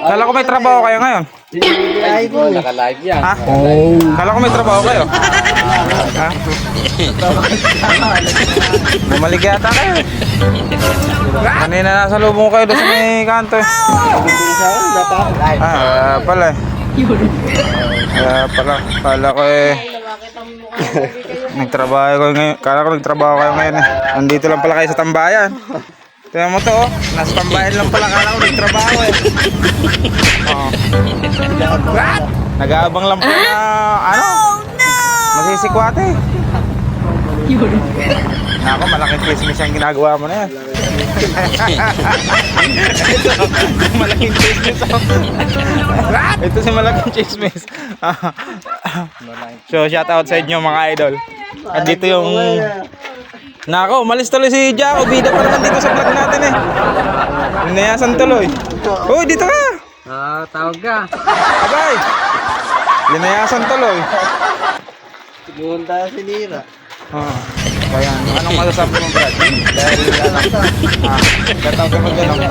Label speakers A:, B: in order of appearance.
A: Kala ko may trabaho kayo ngayon.
B: Ay, naka-live yan.
A: Ha? Kala ko may trabaho kayo. Ha? Bumalik yata kayo. Kanina nasa lubong kayo doon sa may kanto. Pala eh. Kala ko eh. Nagtrabaho kayo ngayon. Kala ko nagtrabaho kayo ngayon eh. Nandito lang pala kayo sa tambayan. Tingnan mo to oh. Nasa tambayan lang pala. Kala ko nagtrabaho eh. Nag-aabang lang pala na ano? Masisikwate. Nako, malaking Christmas ang ginagawa mo na yan. Malaking Christmas. Ito si malaking Christmas. So, shout out sa inyo mga idol. At dito yung... Nako, umalis tuloy si Jaco. Bida pa naman dito sa vlog natin eh. Linayasan tuloy. Uy, dito ka!
B: Tawag ka.
A: Abay! Linayasan tuloy.
B: Sigurong tayo si Lira.
A: Kaya, anong masasabi mo, Brad? Dahil, ano, katawag ka mag-ano.